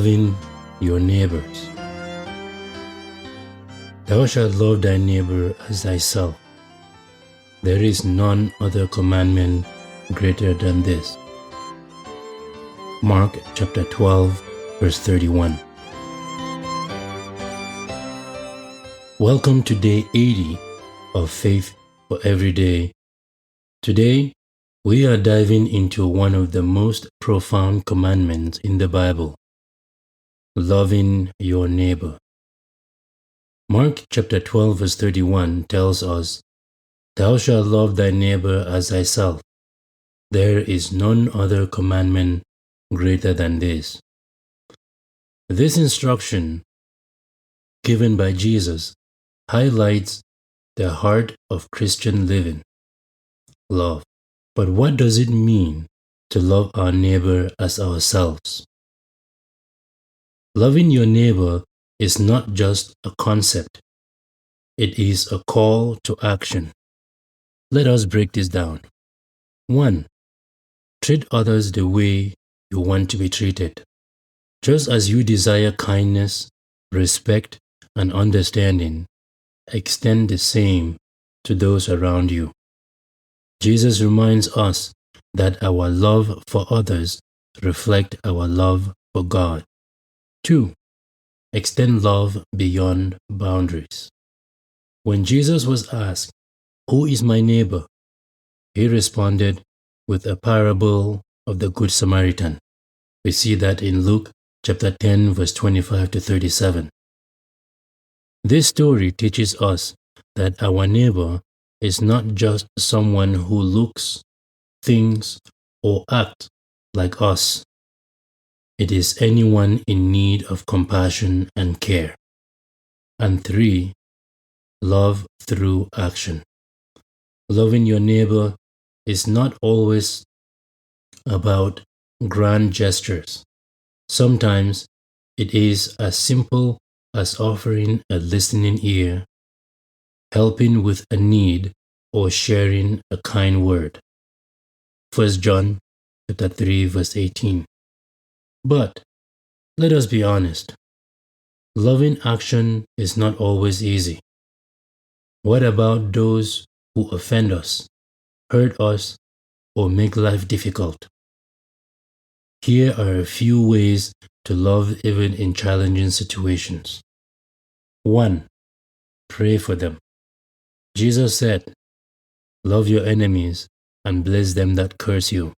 Loving your neighbors. Thou shalt love thy neighbor as thyself. There is none other commandment greater than this. Mark chapter 12, verse 31. Welcome to day 80 of Faith for Every Day. Today, we are diving into one of the most profound commandments in the Bible, loving your neighbor. Mark chapter 12, verse 31 tells us, Thou shalt love thy neighbor as thyself. There is none other commandment greater than this. This instruction, given by Jesus, highlights the heart of Christian living, love. But what does it mean to love our neighbor as ourselves? Loving your neighbor is not just a concept. It is a call to action. Let us break this down. 1. Treat others the way you want to be treated. Just as you desire kindness, respect, and understanding, extend the same to those around you. Jesus reminds us that our love for others reflects our love for God. 2. Extend love beyond boundaries. When Jesus was asked, Who is my neighbor? He responded with a parable of the Good Samaritan. We see that in Luke chapter 10, verse 25 to 37. This story teaches us that our neighbor is not just someone who looks, thinks, or acts like us. It is anyone in need of compassion and care. And 3, love through action. Loving your neighbor is not always about grand gestures. Sometimes it is as simple as offering a listening ear, helping with a need, or sharing a kind word. 1 John chapter 3, verse 18. But let us be honest. Loving action is not always easy. What about those who offend us, hurt us, or make life difficult? Here are a few ways to love even in challenging situations. 1. Pray for them. Jesus said, Love your enemies and bless them that curse you.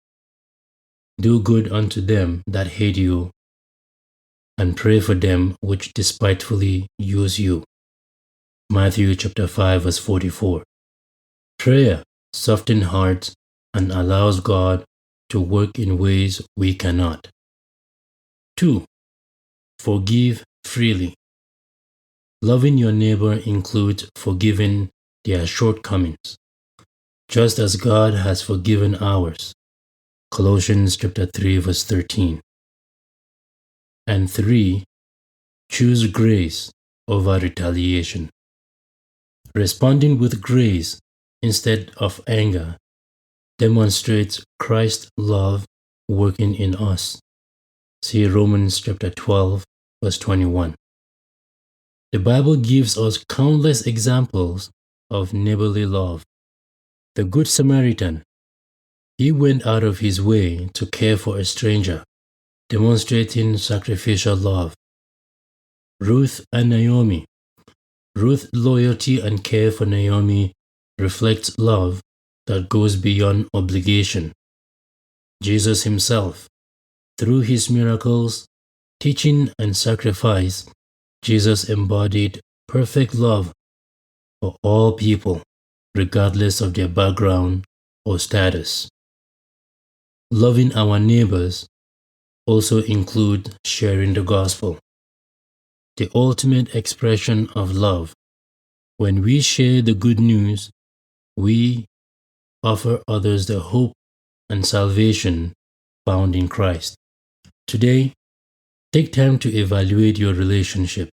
Do good unto them that hate you, and pray for them which despitefully use you. Matthew chapter 5, verse 44. Prayer softens hearts and allows God to work in ways we cannot. 2. Forgive freely. Loving your neighbor includes forgiving their shortcomings, just as God has forgiven ours. Colossians chapter 3, verse 13. And 3. Choose grace over retaliation. Responding with grace instead of anger demonstrates Christ's love working in us. See Romans chapter 12, verse 21. The Bible gives us countless examples of neighborly love. The Good Samaritan, he went out of his way to care for a stranger, demonstrating sacrificial love. Ruth and Naomi. Ruth's loyalty and care for Naomi reflects love that goes beyond obligation. Jesus himself, through his miracles, teaching, and sacrifice, Jesus embodied perfect love for all people, regardless of their background or status. Loving our neighbors also includes sharing the gospel, the ultimate expression of love. When we share the good news, we offer others the hope and salvation found in Christ. Today, take time to evaluate your relationship.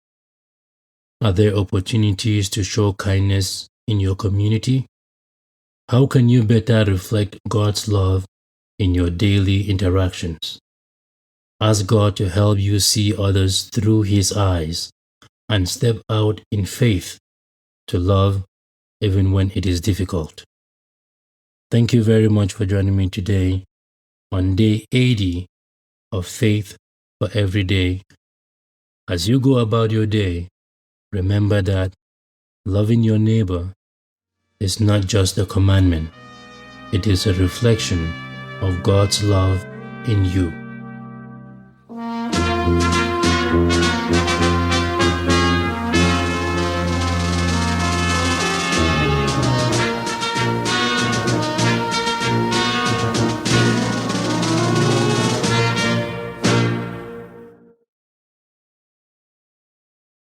Are there opportunities to show kindness in your community? How can you better reflect God's love in your daily interactions? Ask God to help you see others through His eyes and step out in faith to love even when it is difficult. Thank you very much for joining me today on day 80 of Faith for Every Day. As you go about your day, remember that loving your neighbor is not just a commandment, it is a reflection of God's love in you.